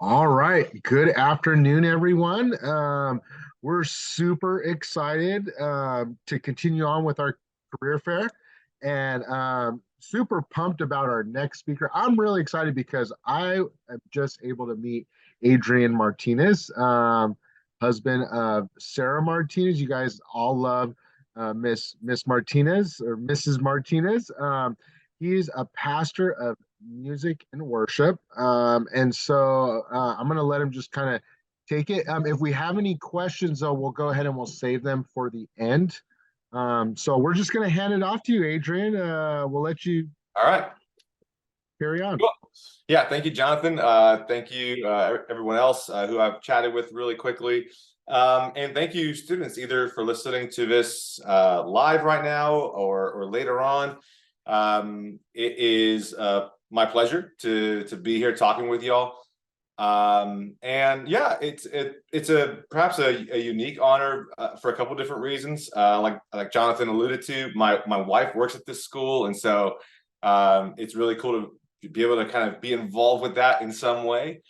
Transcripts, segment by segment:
All right. Good afternoon, everyone. We're super excited to continue on with our career fair and super pumped about our next speaker. I'm really excited because I am just able to meet Adrian Martinez, husband of Sarah Martinez. You guys all love Miss Martinez or Mrs. Martinez. He's a pastor of music and worship. I'm going to let him just kind of take it. If we have any questions, though, we'll go ahead and we'll save them for the end. So we're just going to hand it off to you, Adrian. We'll let you All right. carry on. Cool. Yeah, thank you, Jonathan. Thank you, everyone else who I've chatted with really quickly. And thank you, students, either for listening to this live right now or later on. It is my pleasure to be here talking with y'all. And yeah, it's perhaps a unique honor for a couple different reasons. Like Jonathan alluded to, my wife works at this school, and so it's really cool to be able to kind of be involved with that in some way,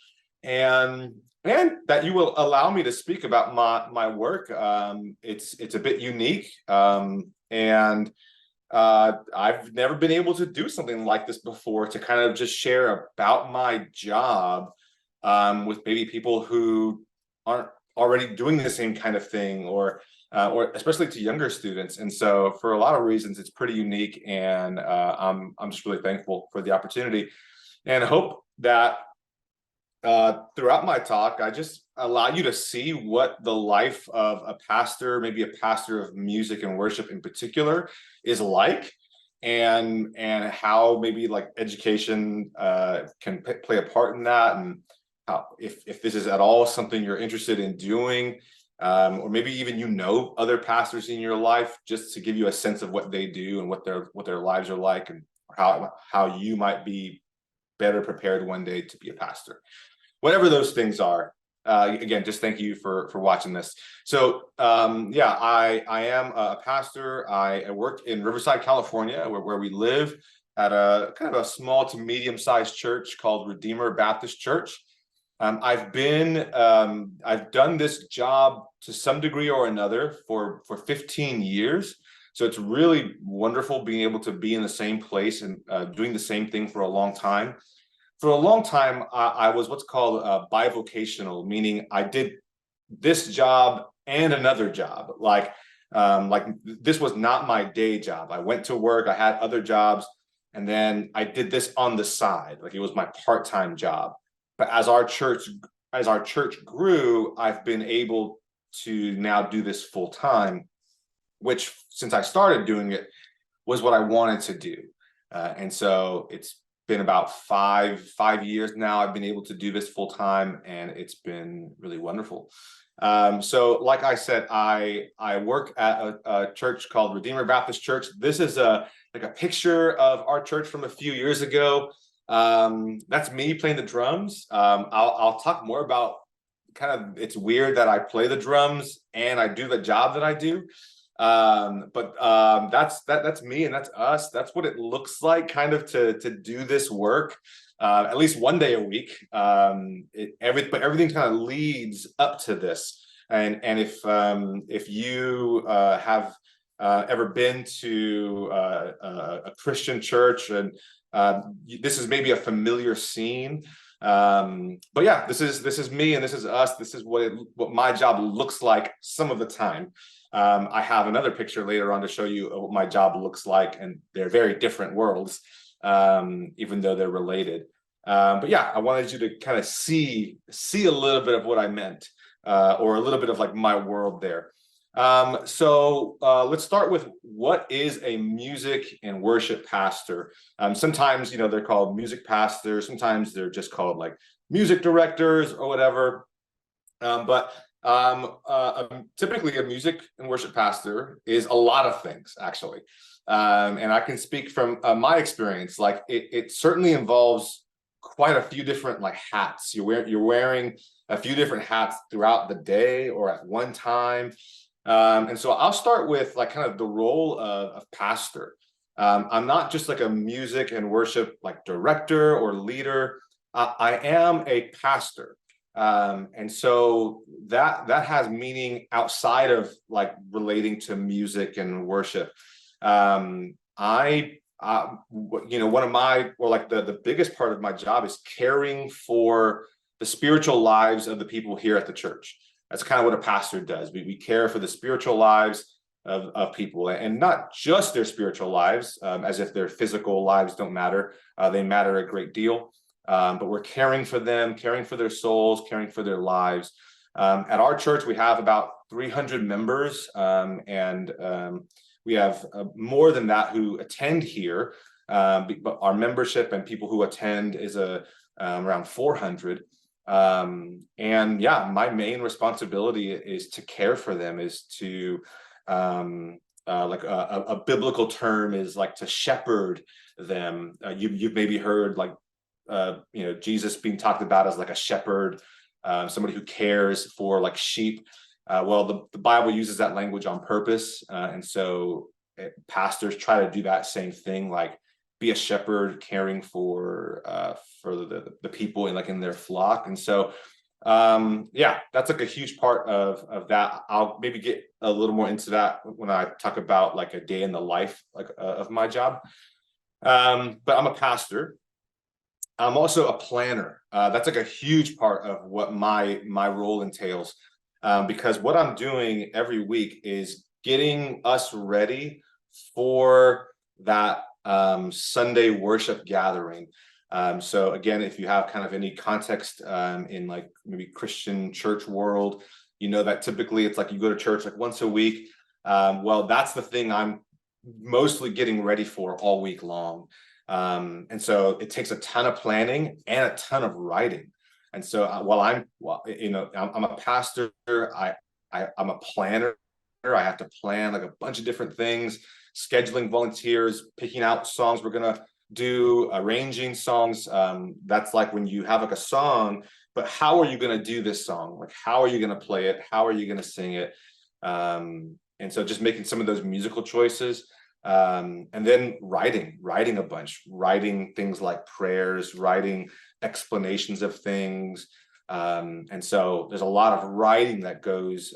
and that you will allow me to speak about my work. It's a bit unique, and I've never been able to do something like this before, to kind of just share about my job with maybe people who aren't already doing the same kind of thing, or especially to younger students. And so for a lot of reasons, it's pretty unique, and I'm just really thankful for the opportunity, and hope that throughout my talk, I just allow you to see what the life of a pastor, maybe a pastor of music and worship in particular, is like, and how maybe like education can play a part in that, and how, if this is at all something you're interested in doing, or maybe even other pastors in your life, just to give you a sense of what they do and what their lives are like, and how you might be better prepared one day to be a pastor. Whatever those things are. Again, just thank you for watching this. So yeah, I am a pastor. I work in Riverside, California, where we live, at a kind of a small to medium-sized church called Redeemer Baptist Church. I've done this job to some degree or another for 15 years. So it's really wonderful being able to be in the same place and doing the same thing for a long time. For a long time, I was what's called bivocational, meaning I did this job and another job. Like this was not my day job. I went to work, I had other jobs, and then I did this on the side. Like it was my part-time job. But as our church grew, I've been able to now do this full time, which, since I started doing it, was what I wanted to do. And so it's been about five years now I've been able to do this full time, and it's been really wonderful. So like I said, I work at a church called Redeemer Baptist Church. This is like a picture of our church from a few years ago. That's me playing the drums. I'll talk more about kind of, it's weird that I play the drums and I do the job that I do. That's me, and that's us. That's what it looks like kind of to do this work at least one day a week. But everything kind of leads up to this. And if you have ever been to a Christian church, and this is maybe a familiar scene. But yeah, this is me, and this is us. This is what my job looks like some of the time. I have another picture later on to show you what my job looks like, and they're very different worlds, even though they're related. But yeah, I wanted you to kind of see a little bit of what I meant, or a little bit of like my world there. So let's start with, what is a music and worship pastor? Sometimes, they're called music pastors. Sometimes they're just called like music directors or whatever. Typically a music and worship pastor is a lot of things, actually. And I can speak from my experience. Like it certainly involves quite a few different like hats. You're wearing a few different hats throughout the day or at one time. And so I'll start with like kind of the role of pastor. I'm not just like a music and worship like director or leader. I am a pastor. And so that has meaning outside of like relating to music and worship. One of my, or like the biggest part of my job is caring for the spiritual lives of the people here at the church. That's kind of what a pastor does. We care for the spiritual lives of people, and not just their spiritual lives, as if their physical lives don't matter. They matter a great deal. But we're caring for them, caring for their souls, caring for their lives. At our church, we have about 300 members, and we have more than that who attend here. But our membership and people who attend is around 400. And yeah, my main responsibility is to care for them, is to like a biblical term is like to shepherd them. You've maybe heard like Jesus being talked about as like a shepherd, somebody who cares for like sheep. Well, the Bible uses that language on purpose, and so pastors try to do that same thing, like be a shepherd, caring for the people in their flock. And so yeah, that's like a huge part of that. I'll maybe get a little more into that when I talk about like a day in the life of my job. But I'm a pastor. I'm also a planner. That's like a huge part of what my role entails, because what I'm doing every week is getting us ready for that Sunday worship gathering. So again, if you have kind of any context in like maybe Christian church world, you know that typically it's like you go to church like once a week. Well, that's the thing I'm mostly getting ready for all week long. And so it takes a ton of planning and a ton of writing. And so I'm a pastor. I'm a planner. I have to plan like a bunch of different things, scheduling volunteers, picking out songs we're gonna do, arranging songs. That's like when you have like a song, but how are you gonna do this song? Like, how are you gonna play it? How are you gonna sing it? And so just making some of those musical choices. And then writing a bunch, writing things like prayers, writing explanations of things. And so there's a lot of writing that goes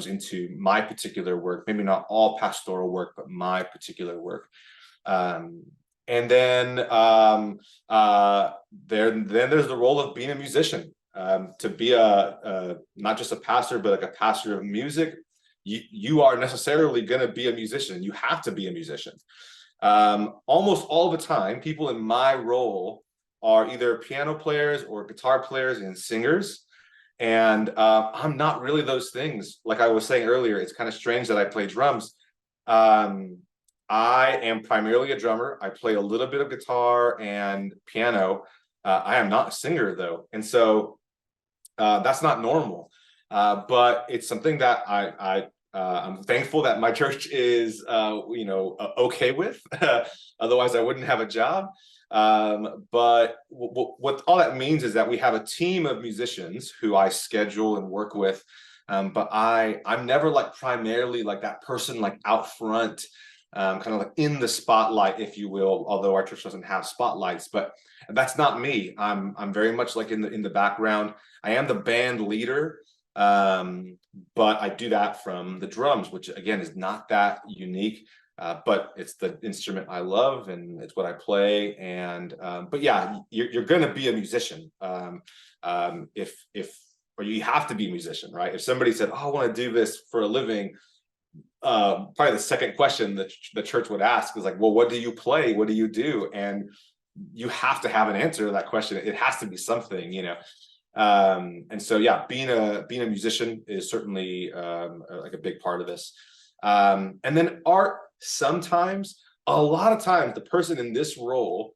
into my particular work, maybe not all pastoral work, but my particular work. And then there's the role of being a musician, to be not just a pastor, but like a pastor of music. You are necessarily going to be a musician. You have to be a musician. Almost all the time, people in my role are either piano players or guitar players and singers. And I'm not really those things. Like I was saying earlier, it's kind of strange that I play drums. I am primarily a drummer. I play a little bit of guitar and piano. I am not a singer though. And so that's not normal. But it's something that I'm thankful that my church is, okay with. Otherwise, I wouldn't have a job. But what all that means is that we have a team of musicians who I schedule and work with. But I'm never like primarily like that person like out front, kind of like in the spotlight, if you will. Although our church doesn't have spotlights, but that's not me. I'm very much like in the background. I am the band leader. But I do that from the drums, which again is not that unique, but it's the instrument I love and it's what I play. And but yeah, you're going to be a musician, or you have to be a musician, right? If somebody said, "Oh, I want to do this for a living," probably the second question that the church would ask is like, "Well, what do you play? What do you do?" And you have to have an answer to that question. It has to be something, you know. And so yeah, being a musician is certainly like a big part of this. And then art, sometimes, a lot of times, the person in this role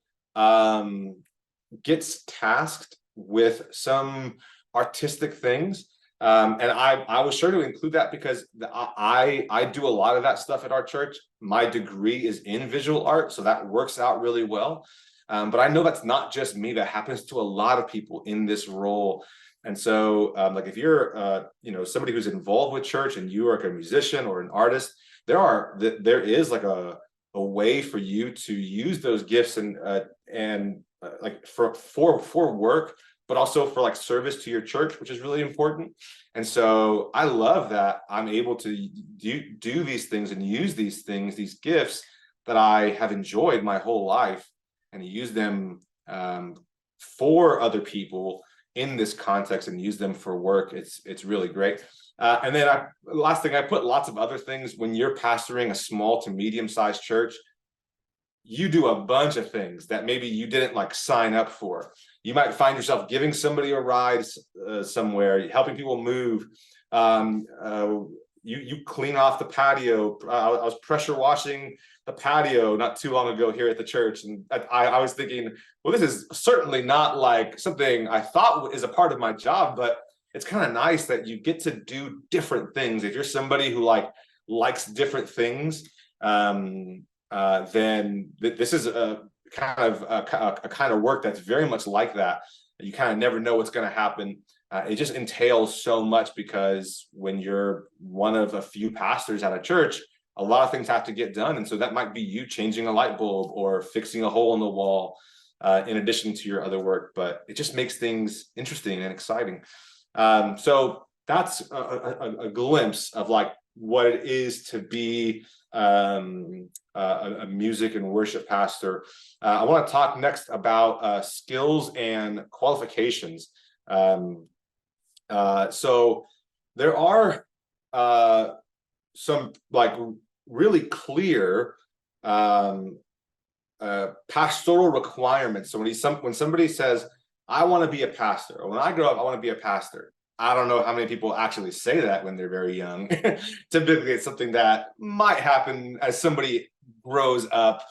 gets tasked with some artistic things. And I was sure to include that because I do a lot of that stuff at our church. My degree is in visual art, so that works out really well. But I know that's not just me. That happens to a lot of people in this role. And so like if you're somebody who's involved with church and you are like a musician or an artist, there is like a way for you to use those gifts and like for work but also for like service to your church, which is really important. And so I love that I'm able to do these things and use these things, these gifts that I have enjoyed my whole life, and use them for other people in this context and use them for work. It's really great. And then last thing, I put lots of other things. When you're pastoring a small to medium-sized church, you do a bunch of things that maybe you didn't like sign up for. You might find yourself giving somebody a ride somewhere, helping people move. You clean off the patio. I was pressure washing the patio not too long ago here at the church, and I was thinking, well, this is certainly not like something I thought is a part of my job, but it's kind of nice that you get to do different things. If you're somebody who likes different things, then this is a kind of work that's very much like that. You kind of never know what's going to happen. It just entails so much, because when you're one of a few pastors at a church, a lot of things have to get done. And so that might be you changing a light bulb or fixing a hole in the wall, in addition to your other work. But it just makes things interesting and exciting. So that's a glimpse of like what it is to be a music and worship pastor. I want to talk next about skills and qualifications. So there are some like really clear pastoral requirements. So when somebody says, I want to be a pastor, or when I grow up, I want to be a pastor, I don't know how many people actually say that when they're very young. Typically, it's something that might happen as somebody grows up,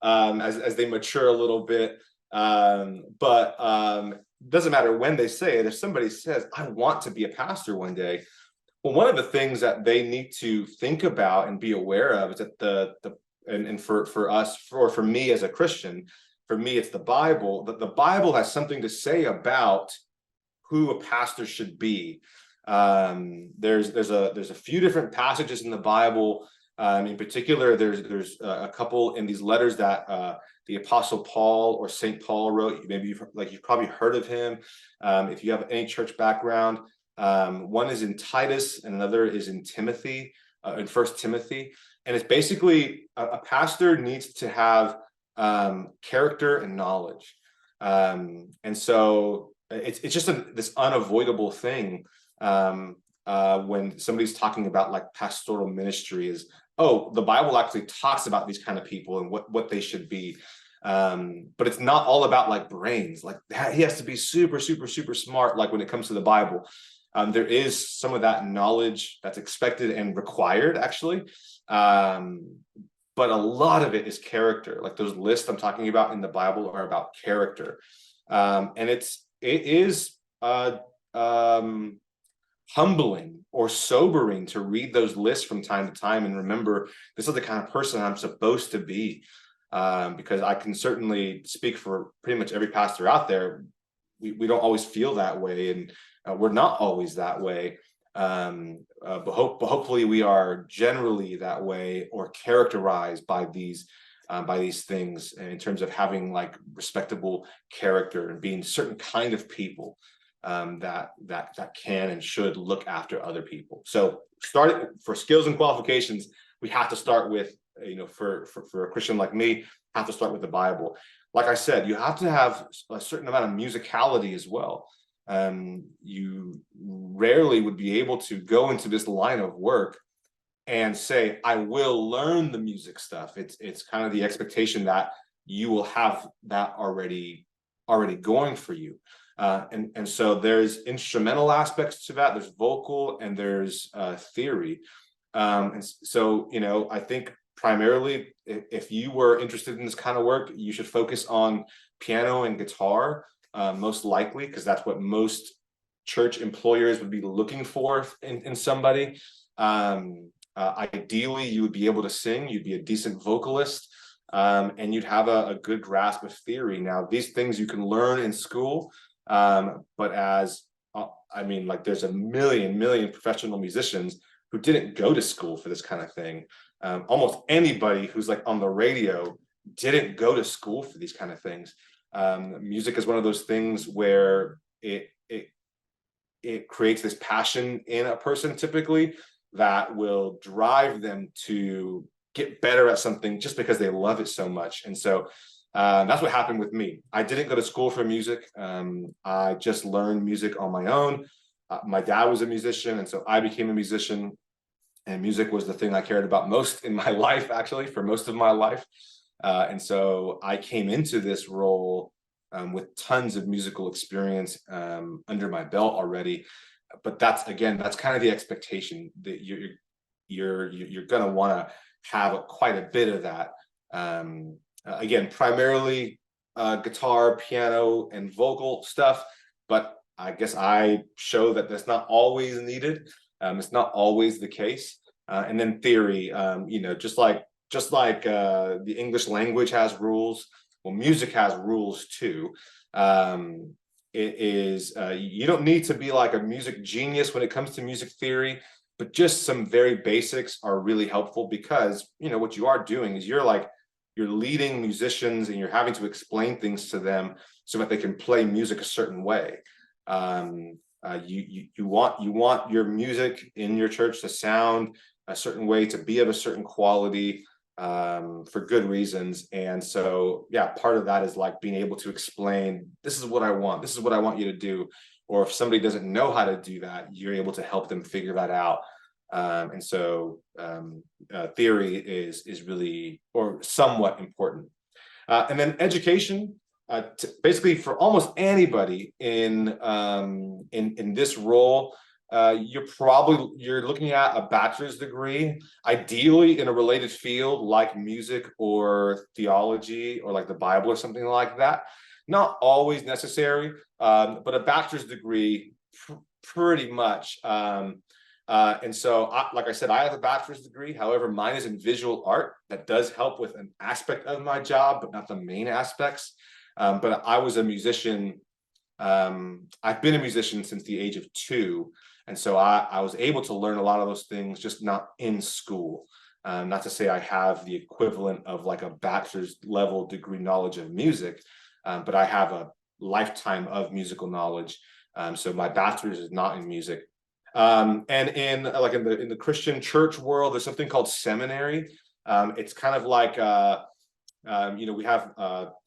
as they mature a little bit. But doesn't matter when they say it. If somebody says, I want to be a pastor one day, well, one of the things that they need to think about and be aware of is that for us, for me as a Christian, for me, it's the Bible. That the Bible has something to say about who a pastor should be. There's a few different passages in the Bible. In particular, there's a couple in these letters that the Apostle Paul or Saint Paul wrote. Maybe you've probably heard of him. If you have any church background, one is in Titus and another is in Timothy, in First Timothy. And it's basically a pastor needs to have character and knowledge. And so it's just this unavoidable thing when somebody's talking about like pastoral ministry is, oh, the Bible actually talks about these kind of people and what they should be. But it's not all about like brains. Like he has to be super, super, super smart. Like when it comes to the Bible, there is some of that knowledge that's expected and required actually. But a lot of it is character. Like those lists I'm talking about in the Bible are about character. And it is humbling or sobering to read those lists from time to time and remember this is the kind of person I'm supposed to be. Because I can certainly speak for pretty much every pastor out there. We don't always feel that way, and we're not always that way. But hopefully we are generally that way, or characterized by these things in terms of having like respectable character and being certain kind of people that can and should look after other people. So starting for skills and qualifications, we have to start with, for a Christian like me, have to start with the Bible. Like I said, you have to have a certain amount of musicality as well. You rarely would be able to go into this line of work and say, I will learn the music stuff. It's kind of the expectation that you will have that already going for you. And so there's instrumental aspects to that. There's vocal and there's theory. And so, I think primarily if you were interested in this kind of work, you should focus on piano and guitar, most likely, because that's what most church employers would be looking for in somebody. Ideally, you would be able to sing, you'd be a decent vocalist, and you'd have a good grasp of theory. Now, these things you can learn in school, but there's a million professional musicians who didn't go to school for this kind of thing. Almost anybody who's like on the radio didn't go to school for these kind of things. Music is one of those things where it creates this passion in a person typically that will drive them to get better at something just because they love it so much. And so that's what happened with me. I didn't go to school for music. I just learned music on my own. My dad was a musician, and so I became a musician. And music was the thing I cared about most in my life, actually, for most of my life. And so I came into this role with tons of musical experience under my belt already. But that's kind of the expectation, that you're going to want to have quite a bit of that. Again, primarily guitar, piano, and vocal stuff. But I guess I show that that's not always needed. It's not always the case. And then theory, just like the English language has rules, well, music has rules too. You don't need to be like a music genius when it comes to music theory, but just some very basics are really helpful, because what you are doing is you're leading musicians and you're having to explain things to them so that they can play music a certain way. You want your music in your church to sound a certain way, to be of a certain quality, for good reasons. And so, yeah, part of that is like being able to explain, this is what I want, this is what I want you to do. Or if somebody doesn't know how to do that, you're able to help them figure that out. And so theory is really, or somewhat important. And then education, basically for almost anybody in this role, you're looking at a bachelor's degree, ideally in a related field like music or theology or like the Bible or something like that. Not always necessary, but a bachelor's degree pretty much. And so, like I said, I have a bachelor's degree. However, mine is in visual art. That does help with an aspect of my job, but not the main aspects. But I was a musician. I've been a musician since the age of 2. And so I was able to learn a lot of those things, just not in school. Not to say I have the equivalent of like a bachelor's level degree knowledge of music, but I have a lifetime of musical knowledge. So my bachelor's is not in music. And in the Christian church world, there's something called seminary. It's kind of like we have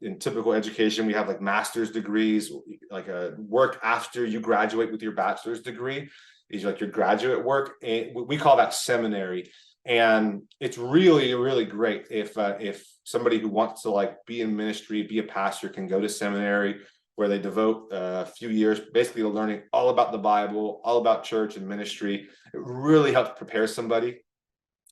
in typical education, we have like master's degrees, like a work after you graduate with your bachelor's degree is like your graduate work. And we call that seminary. And it's really, really great if somebody who wants to like be in ministry, be a pastor, can go to seminary, where they devote a few years basically to learning all about the Bible, all about church and ministry. It really helps prepare somebody.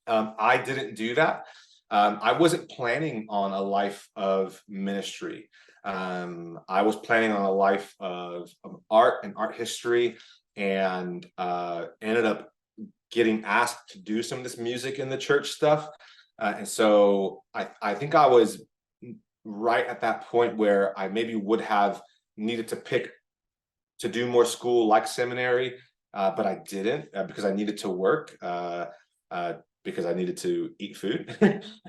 I didn't do that. I wasn't planning on a life of ministry. I was planning on a life of art and art history, and ended up getting asked to do some of this music in the church stuff. And so I think I was right at that point where I maybe would have needed to pick to do more school like seminary, but I didn't, because I needed to work. Because I needed to eat food.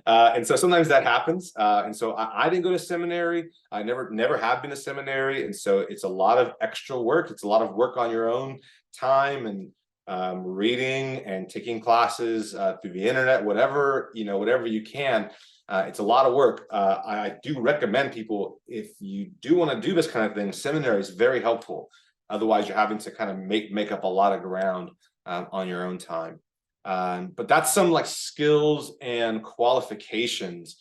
And so sometimes that happens. And so I didn't go to seminary. I never have been to seminary. And so it's a lot of extra work. It's a lot of work on your own time, and reading and taking classes through the internet, whatever you can. It's a lot of work. I do recommend people, if you do want to do this kind of thing, seminary is very helpful. Otherwise, you're having to kind of make up a lot of ground on your own time. But that's some like skills and qualifications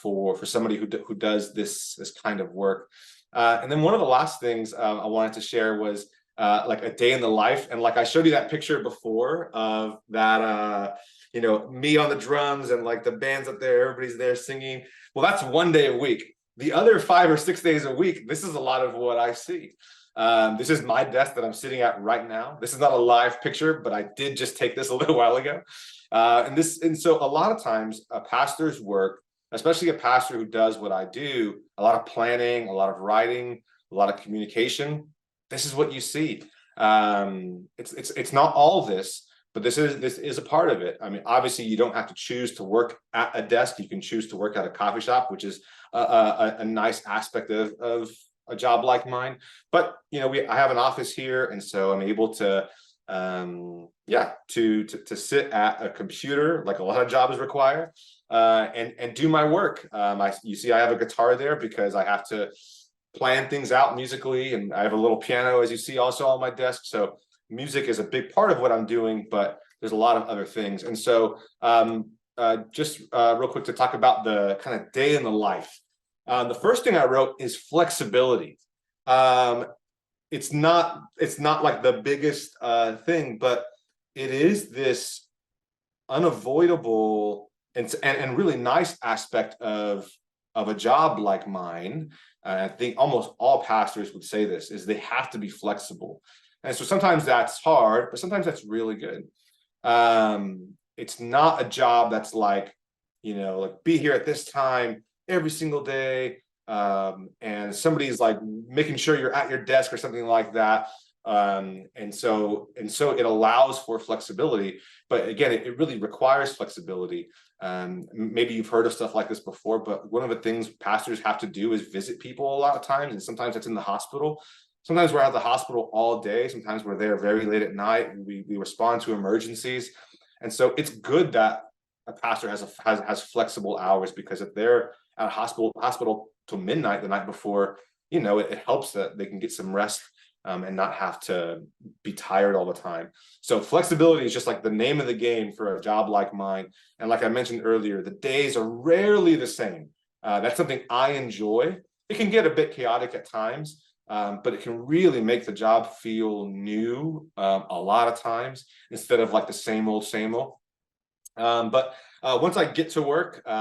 for somebody who does this kind of work. And then one of the last things I wanted to share was like a day in the life. And like I showed you that picture before of that, me on the drums and like the band's up there, everybody's there singing. Well, that's one day a week. The other 5 or 6 days a week, this is a lot of what I see. This is my desk that I'm sitting at right now. This is not a live picture, but I did just take this a little while ago. And so a lot of times a pastor's work, especially a pastor who does what I do, a lot of planning, a lot of writing, a lot of communication, this is what you see. It's not all this, but this is a part of it. I mean, obviously you don't have to choose to work at a desk. You can choose to work at a coffee shop, which is a nice aspect of a job like mine. But I have an office here, and so I'm able to to sit at a computer like a lot of jobs require, and do my work. You see I have a guitar there because I have to plan things out musically, and I have a little piano, as you see, also on my desk. So music is a big part of what I'm doing, but there's a lot of other things. And so just real quick to talk about the kind of day in the life. The first thing I wrote is flexibility. It's not like the biggest thing, but it is this unavoidable and really nice aspect of a job like mine. I think almost all pastors would say this, is they have to be flexible. And so sometimes that's hard, but sometimes that's really good. It's not a job that's like, like be here at this time every single day, and somebody's like making sure you're at your desk or something like that. And so it allows for flexibility, but again, it really requires flexibility. Maybe you've heard of stuff like this before, but one of the things pastors have to do is visit people a lot of times, and sometimes that's in the hospital. Sometimes we're at the hospital all day. Sometimes we're there very late at night. We respond to emergencies, and so it's good that a pastor has flexible hours, because if they're at a hospital till midnight the night before, it helps that they can get some rest, and not have to be tired all the time. So flexibility is just like the name of the game for a job like mine. And like I mentioned earlier, the days are rarely the same. That's something I enjoy. It can get a bit chaotic at times, but it can really make the job feel new a lot of times, instead of like the same old, same old. But once I get to work, we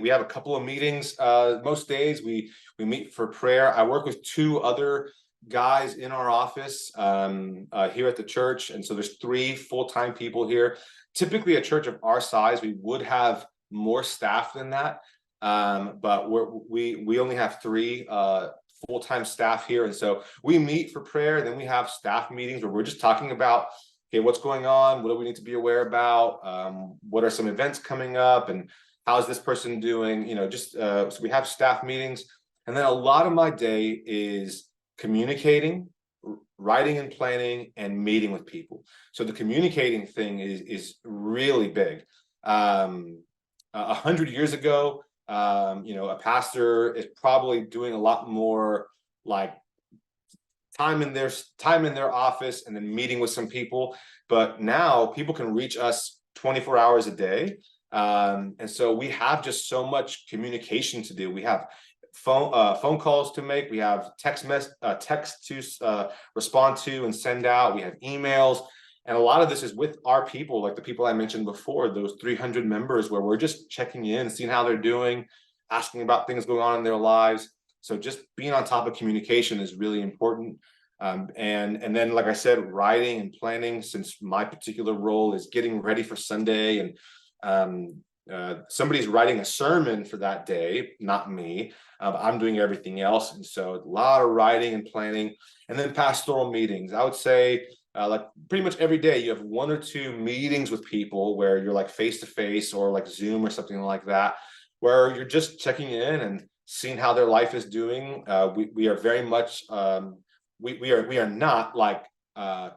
have a couple of meetings. Most days we meet for prayer. I work with two other guys in our office here at the church, and so there's 3 full-time people here. Typically, a church of our size, we would have more staff than that, but we only have 3 full-time staff here, and so we meet for prayer. Then we have staff meetings where we're just talking about, okay, what's going on? What do we need to be aware about? What are some events coming up? And how's this person doing? So we have staff meetings. And then a lot of my day is communicating, writing and planning, and meeting with people. So the communicating thing is really big. 100 years ago, a pastor is probably doing a lot more like time in their office and then meeting with some people. But now people can reach us 24 hours a day. And so we have just so much communication to do. We have phone calls to make. We have text to respond to and send out. We have emails. And a lot of this is with our people, like the people I mentioned before, those 300 members, where we're just checking in, seeing how they're doing, asking about things going on in their lives. So just being on top of communication is really important. And then, like I said, writing and planning, since my particular role is getting ready for Sunday, and somebody's writing a sermon for that day, not me. I'm doing everything else. And so a lot of writing and planning, and then pastoral meetings. I would say like pretty much every day you have 1 or 2 meetings with people where you're like face to face, or like Zoom or something like that, where you're just checking in and seeing how their life is doing. We are very much we are not like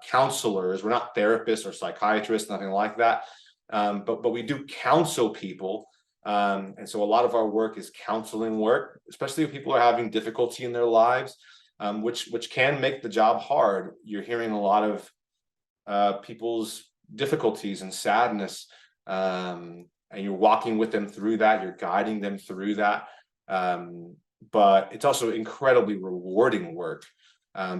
counselors. We're not therapists or psychiatrists, nothing like that. But we do counsel people. And so a lot of our work is counseling work, especially if people are having difficulty in their lives, which can make the job hard. You're hearing a lot of people's difficulties and sadness, and you're walking with them through that. You're guiding them through that. But it's also incredibly rewarding work,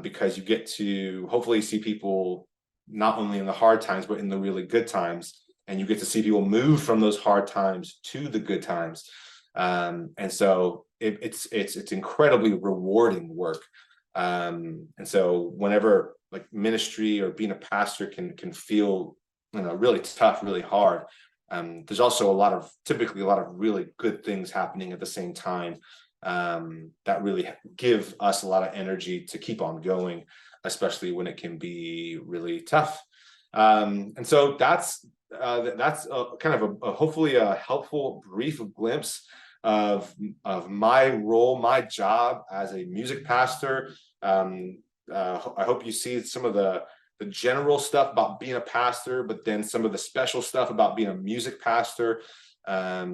because you get to hopefully see people not only in the hard times, but in the really good times. And you get to see people move from those hard times to the good times. And so it's incredibly rewarding work. And so whenever like ministry or being a pastor can feel, really tough, really hard, there's also typically a lot of really good things happening at the same time, that really give us a lot of energy to keep on going, especially when it can be really tough. And so that's kind of hopefully a helpful brief glimpse of my role, my job as a music pastor. I hope you see some of the general stuff about being a pastor, but then some of the special stuff about being a music pastor. Yeah,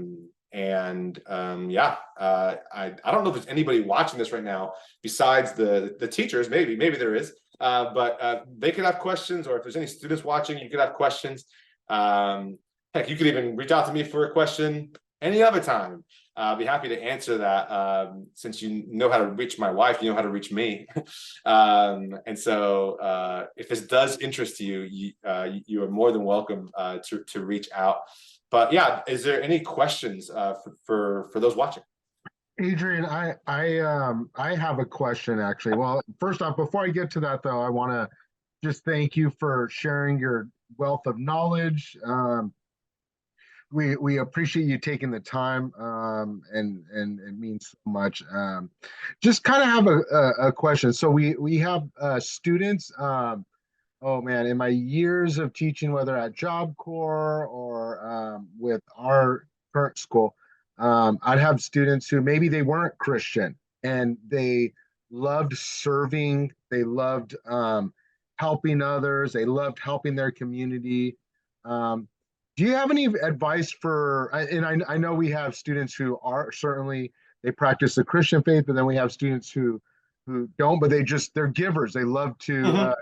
I don't know if there's anybody watching this right now besides the teachers. Maybe there is, but they could have questions, or if there's any students watching, you could have questions. Heck, you could even reach out to me for a question any other time. I'll be happy to answer that. Since you know how to reach my wife, you know how to reach me. And so if this does interest you, you are more than welcome to reach out. But yeah, is there any questions for those watching? Adrian, I have a question actually. Well, first off, before I get to that though, I want to just thank you for sharing your wealth of knowledge. We appreciate you taking the time, and it means so much. Just kind of have a question. So we have students. Oh man, in my years of teaching, whether at Job Corps or with our current school, I'd have students who maybe they weren't Christian and they loved serving, they loved helping others, they loved helping their community. Um, do you have any advice for, and I know we have students who are certainly, they practice the Christian faith, but then we have students who don't, but they're givers. They love to Mhm.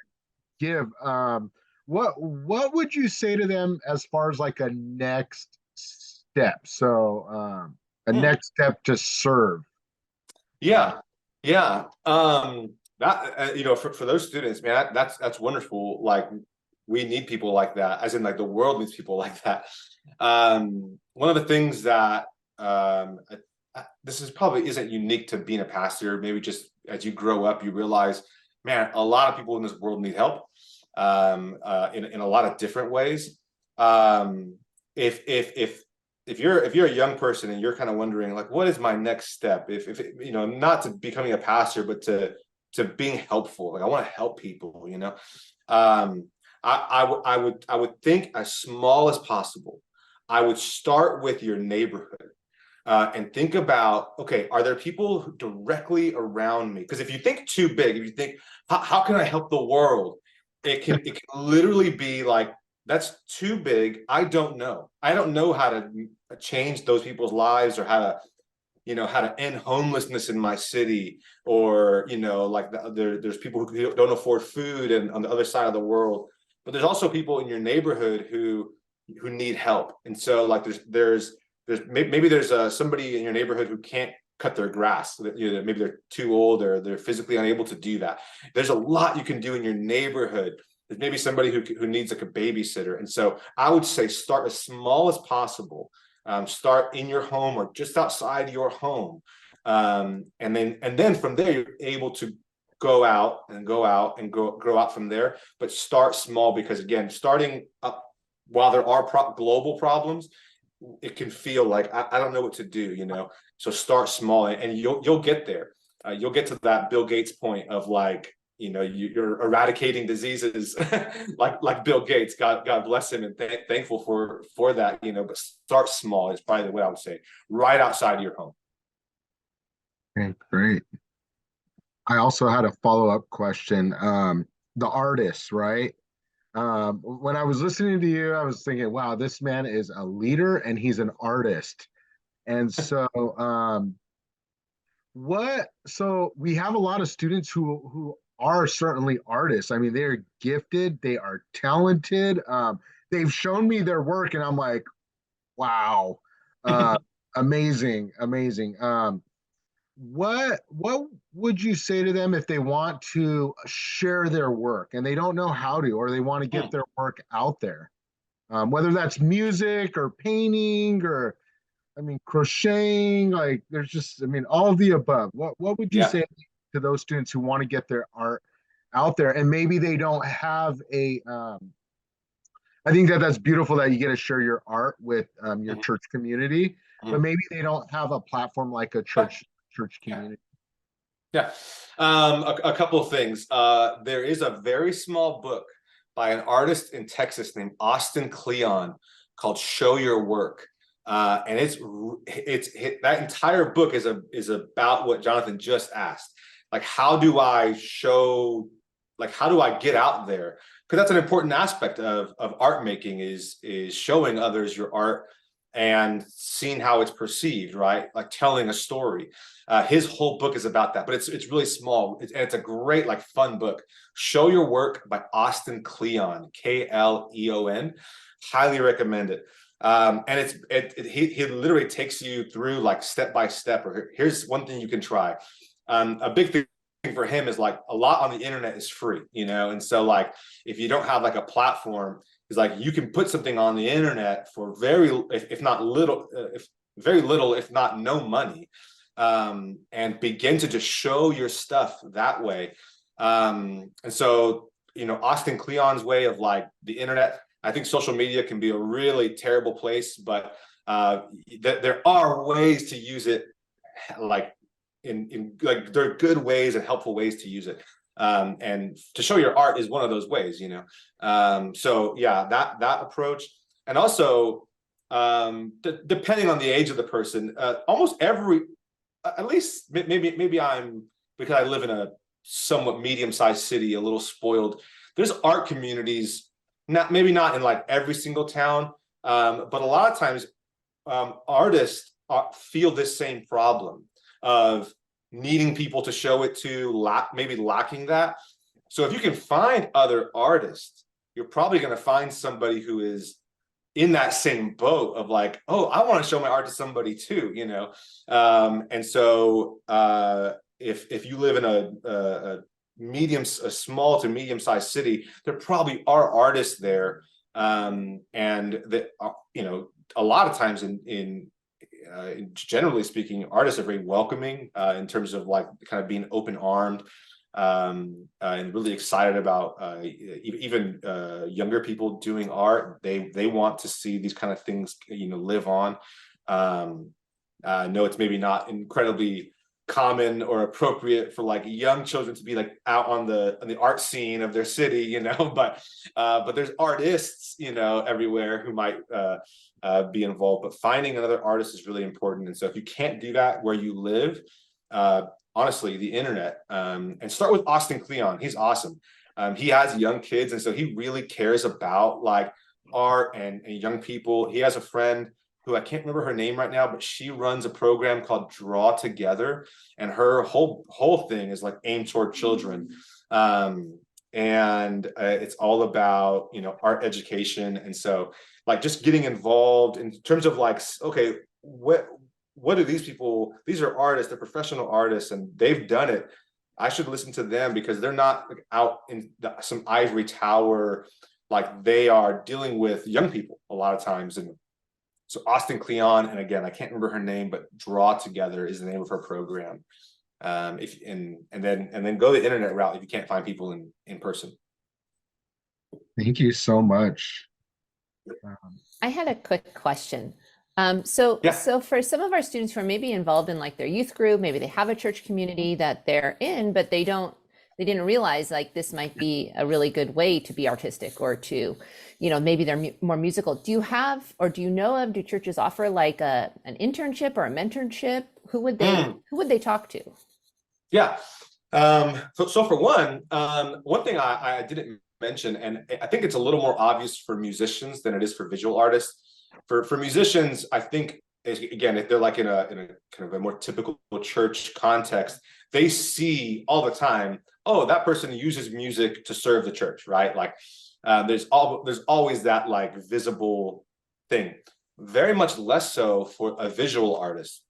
give. What would you say to them as far as like a next step? So a Hmm. next step to serve. Uh, Yeah, yeah. That for those students, man, that's wonderful. Like we need people like that, as in like the world needs people like that. One of the things that this is probably isn't unique to being a pastor. Maybe just as you grow up, you realize, man, a lot of people in this world need help in a lot of different ways. Um, if you're a young person and you're kind of wondering like what is my next step, if not to becoming a pastor but to being helpful, like I want to help people, um I would think as small as possible. I would start with your neighborhood, and think about, okay, are there people directly around me? Because if you think too big, if you think how can I help the world, it can literally be like, that's too big. I don't know how to change those people's lives, or how to end homelessness in my city, or like there's people who don't afford food and on the other side of the world, but there's also people in your neighborhood who need help. And so like maybe there's somebody in your neighborhood who can't cut their grass. Maybe they're too old or they're physically unable to do that. There's a lot you can do in your neighborhood. There's maybe somebody who needs like a babysitter. And so I would say start as small as possible. Start in your home or just outside your home. And then from there, you're able to go out and grow out from there. But start small, because again, starting up while there are global problems, it can feel like I don't know what to do, So start small, and you'll get there. You'll get to that Bill Gates point of like, you're eradicating diseases like Bill Gates. God bless him, and thankful for that. But start small is probably the way I would say, right outside of your home. okay, great. I also had a follow-up question. The artist, right? When I was listening to you, I was thinking, wow, this man is a leader and he's an artist. And so, so we have a lot of students who are certainly artists. I mean, they're gifted, they are talented. They've shown me their work, and I'm like, wow, uh, amazing, amazing. What would you say to them if they want to share their work and they don't know how to, or they want to get Hmm. their work out there? Whether that's music or painting or, I mean, crocheting, like there's just, I mean, all of the above. What would you Yeah. say to those students who want to get their art out there and maybe they don't have I think that that's beautiful that you get to share your art with your Mhm. church community, but Mhm. maybe they don't have a platform like a Yeah. church Yeah. community. Yeah. A couple of things. There is a very small book by an artist in Texas named Austin Kleon called Show Your Work. And that entire book is about what Jonathan just asked. Like, how do I get out there? Because that's an important aspect of art making is showing others your art and seeing how it's perceived, right? Like telling a story. His whole book is about that, but it's really small. It's a great, like, fun book. Show Your Work by Austin Kleon, Kleon. Highly recommend it. And he literally takes you through, like, step by step. Or here's one thing you can try. A big thing for him is, like, a lot on the internet is free, and so, like, if you don't have, like, a platform, is like you can put something on the internet for very little, if not no money, and begin to just show your stuff that way. And so, Austin Kleon's way of, like, the internet, I think social media can be a really terrible place, but there are ways to use it, like, like, there are good ways and helpful ways to use it. And to show your art is one of those ways, so yeah, that approach. And also, depending on the age of the person, almost at least maybe I'm, because I live in a somewhat medium-sized city, a little spoiled, there's art communities, maybe not in, like, every single town, but a lot of times artists feel this same problem of needing people to show it to, maybe lacking that. So if you can find other artists, you're probably going to find somebody who is in that same boat of, like, oh, I want to show my art to somebody too, and so if you live in a small to medium-sized city, there probably are artists there, and that a lot of times generally speaking, artists are very welcoming, in terms of, like, kind of being open-armed, and really excited about even younger people doing art. They want to see these kind of things live on. I know it's maybe not incredibly common or appropriate for, like, young children to be, like, out on the art scene of their city, but there's artists everywhere who might be involved. But finding another artist is really important. And so if you can't do that where you live, honestly, the internet, and start with Austin Kleon. He's awesome. He has young kids, and so he really cares about, like, art and young people. He has a friend who I can't remember her name right now, but she runs a program called Draw Together, and her whole thing is, like, aimed toward children. And it's all about art education. And so, like, just getting involved in terms of, like, okay, what do these people, these are artists, they're professional artists, and they've done it. I should listen to them because they're not, like, out in some ivory tower, like, they are dealing with young people a lot of times. And so Austin Kleon, and again, I can't remember her name, but Draw Together is the name of her program. And then go the internet route if you can't find people in person. Thank you so much. I had a quick question. So for some of our students who are maybe involved in, like, their youth group, maybe they have a church community that they're in, but they didn't realize, like, this might be a really good way to be artistic, or to, maybe they're more musical. Do you know of, do churches offer, like, an internship or a mentorship? Who would they talk to? Yeah. So for one thing I didn't mention, and I think it's a little more obvious for musicians than it is for visual artists. For musicians, I think, again, if they're, like, in a kind of a more typical church context, they see all the time, oh, that person uses music to serve the church, right? Like, there's always that, like, visible thing. Very much less so for a visual artist,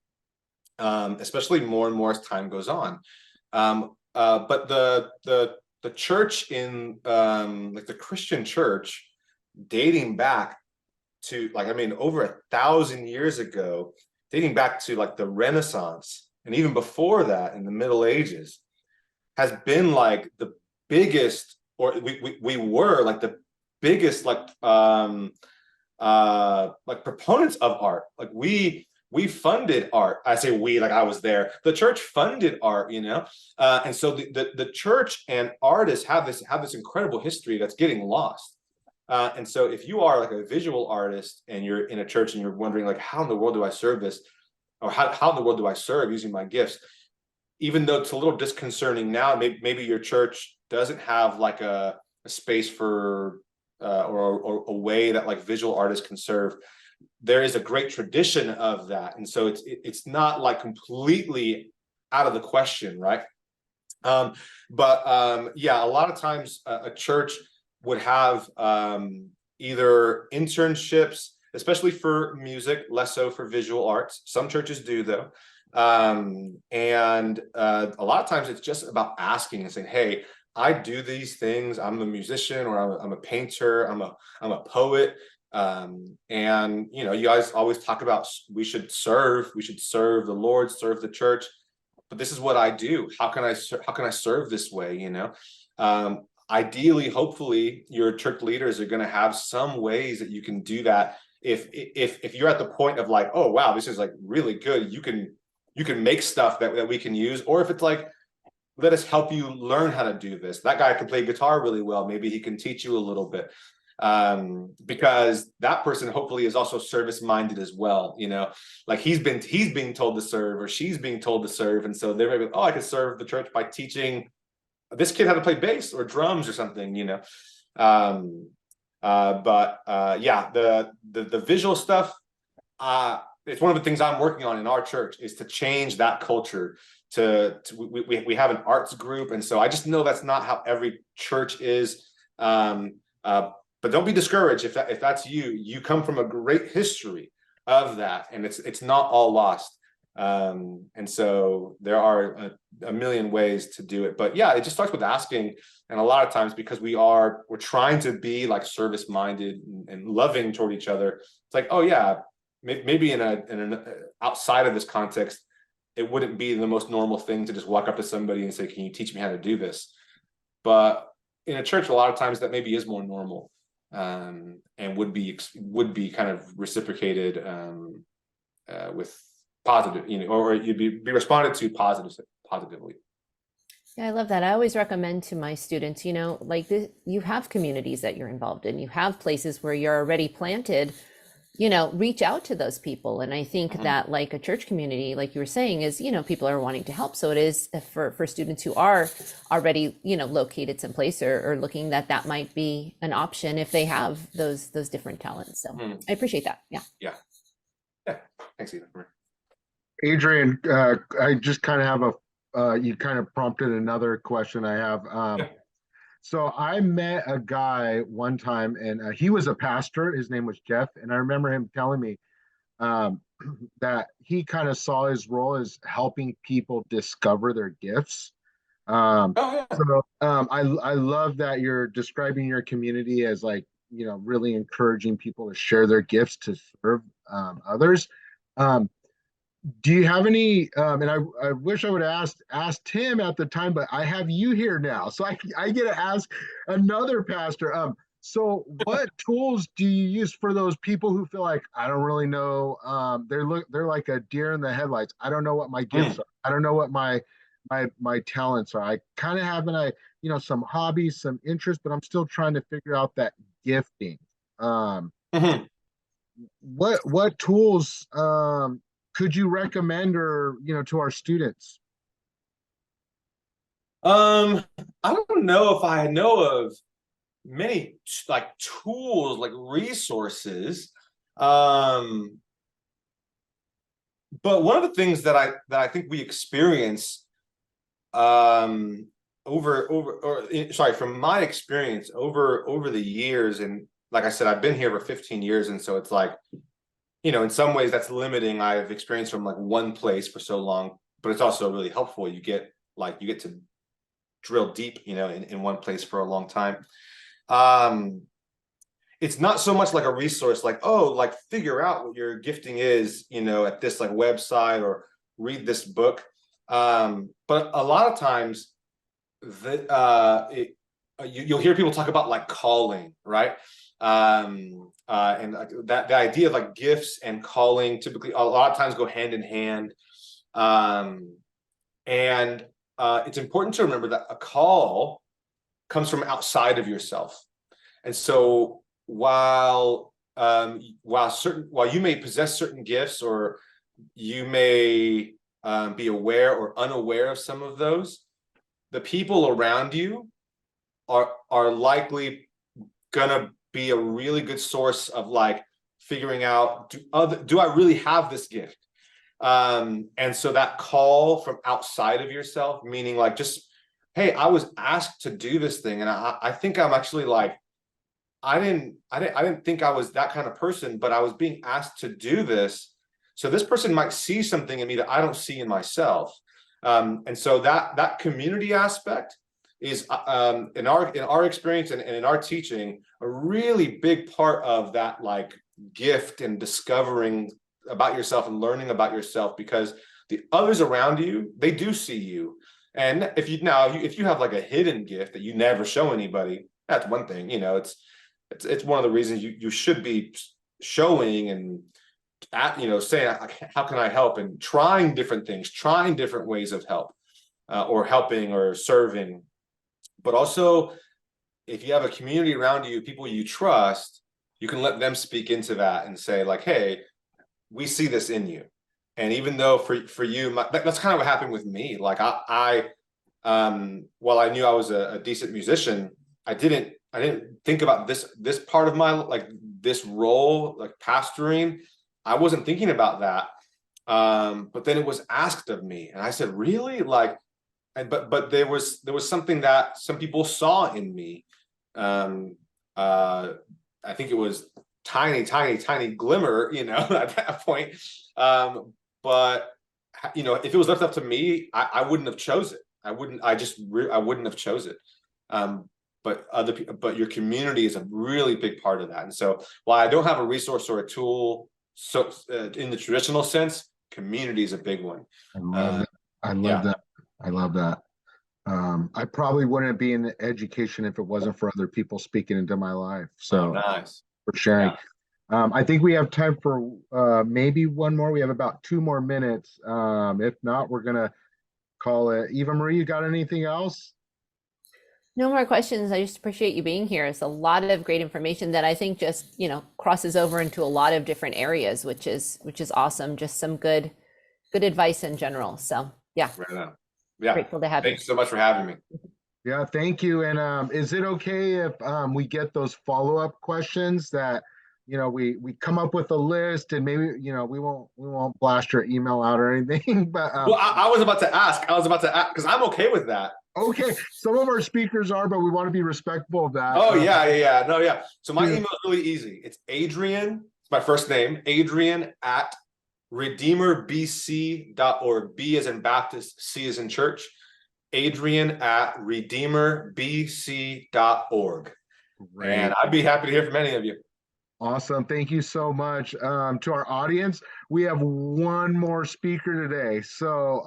especially more and more as time goes on. But the church in, like, the Christian church, dating back to, like, over 1,000 years ago, dating back to, like, the Renaissance, and even before that in the Middle Ages, has been, like, the biggest, or we were, like, the biggest, like, proponents of art. Like, we funded art. I say we, like, I was there. The church funded art, and so the church and artists have this incredible history that's getting lost. And so if you are like a visual artist and you're in a church and you're wondering like, how in the world do I serve this? Or how in the world do I serve using my gifts? Even though it's a little disconcerting now, maybe your church doesn't have like a space for or a way that like visual artists can serve. There is a great tradition of that, and so it's not like completely out of the question, right? Yeah, a lot of times a church would have either internships, especially for music, less so for visual arts. Some churches do though. A lot of times it's just about asking and saying, hey, I do these things. I'm a musician, or I'm a painter. I'm a poet. And you know, you guys always talk about we should serve the Lord, serve the church. But this is what I do. How can I serve this way? You know, ideally, hopefully, your church leaders are going to have some ways that you can do that. If you're at the point of like, oh wow, this is like really good, you can make stuff that we can use. Or if it's like, let us help you learn how to do this. That guy can play guitar really well. Maybe he can teach you a little bit. Because that person hopefully is also service minded as well, you know, like he's being told to serve, or she's being told to serve, and so they're maybe, oh, I could serve the church by teaching this kid how to play bass or drums or something, you know. Yeah, the visual stuff, it's one of the things I'm working on in our church, is to change that culture. We have an arts group, and so I just know that's not how every church is. But don't be discouraged if that's you. You come from a great history of that, and it's not all lost. And so there are a million ways to do it. But yeah, it just starts with asking. And a lot of times, because we're trying to be like service minded and loving toward each other, it's like, oh yeah, maybe in an outside of this context, it wouldn't be the most normal thing to just walk up to somebody and say, can you teach me how to do this? But in a church, a lot of times that maybe is more normal. And would be kind of reciprocated with positive, you know, or you'd be responded to positively. Yeah, I love that. I always recommend to my students, you know, like this, you have communities that you're involved in, you have places where you're already planted, you know, reach out to those people. And I think that like a church community, like you were saying, is, you know, people are wanting to help. So it is for students who are already, you know, located someplace or looking, that might be an option if they have those different talents. So I appreciate that. Yeah. Thanks, Ethan. Adrian, I just kind of have you kind of prompted another question I have. So I met a guy one time, and he was a pastor. His name was Jeff, and I remember him telling me that he kind of saw his role as helping people discover their gifts. I love that you're describing your community as like, you know, really encouraging people to share their gifts to serve others. Do you have any, and I wish I would have asked him at the time, but I have you here now. So I get to ask another pastor. So what tools do you use for those people who feel like, I don't really know, they're like a deer in the headlights. I don't know what my gifts are. I don't know what my talents are. I kind of have you know, some hobbies, some interests, but I'm still trying to figure out that gifting. What tools could you recommend, or, you know, to our students? I don't know if I know of many like tools, like resources. But one of the things that I think we experience from my experience over the years, and like I said, I've been here for 15 years, and so it's like, you know, in some ways that's limiting. I've experienced from like one place for so long, but it's also really helpful. You get to drill deep, you know, in one place for a long time. It's not so much like a resource, like, oh, like figure out what your gifting is, you know, at this like website or read this book. But a lot of times you'll hear people talk about like calling, right? And that the idea of like gifts and calling typically a lot of times go hand in hand. It's important to remember that a call comes from outside of yourself. And so while you may possess certain gifts, or you may be aware or unaware of some of those, the people around you are likely gonna be a really good source of like figuring out, do I really have this gift? And so that call from outside of yourself, meaning like, just, hey, I was asked to do this thing, and I think I'm actually like, I didn't think I was that kind of person, but I was being asked to do this. So this person might see something in me that I don't see in myself. And so that community aspect is in our experience and in our teaching, a really big part of that like gift and discovering about yourself and learning about yourself, because the others around you, they do see you. And if you have like a hidden gift that you never show anybody, that's one thing. You know, it's one of the reasons you should be showing and saying, how can I help, and trying different things, trying different ways of help, or helping or serving. But also, if you have a community around you, people you trust, you can let them speak into that and say like, hey, we see this in you. And even though for you, that's kind of what happened with me. Like while I knew I was a decent musician, I didn't think about this part of my, like this role, like pastoring. I wasn't thinking about that. But then it was asked of me, and I said, really? Like, but there was something that some people saw in me. I think it was tiny glimmer, at that point. But if it was left up to me, I wouldn't have chose it. I wouldn't have chose it. But other people, but your community is a really big part of that. And so while I don't have a resource or a tool, so in the traditional sense, community is a big one. I love that. I probably wouldn't be in education if it wasn't for other people speaking into my life. So nice. For sharing. Yeah. I think we have time for maybe one more. We have about 2 more minutes. If not, we're gonna call it. Eva Marie, you got anything else? No more questions. I just appreciate you being here. It's a lot of great information that I think just, crosses over into a lot of different areas, which is awesome. Just some good advice in general. So yeah. Right on. Yeah. Grateful to have you. Thanks so much for having me. Yeah, thank you. And is it okay if we get those follow-up questions that we come up with a list, and maybe we won't blast your email out or anything, but well, I was about to ask because I'm okay with that. Okay, some of our speakers are, but we want to be respectful of that. Oh yeah. No, yeah. So my email is really easy. It's Adrian, it's my first name, Adrian at redeemerbc.org. B as in Baptist, C as in church. Adrian at redeemerbc.org. Great. And I'd be happy to hear from any of you. Awesome. Thank you so much. To our audience, we have one more speaker today. So,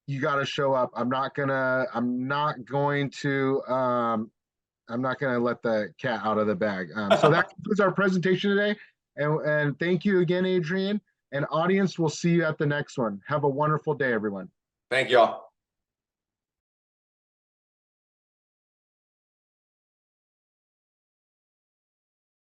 you got to show up. I'm not gonna let the cat out of the bag. So that concludes our presentation today. And thank you again, Adrian. And audience, we'll see you at the next one. Have a wonderful day, everyone. Thank you all.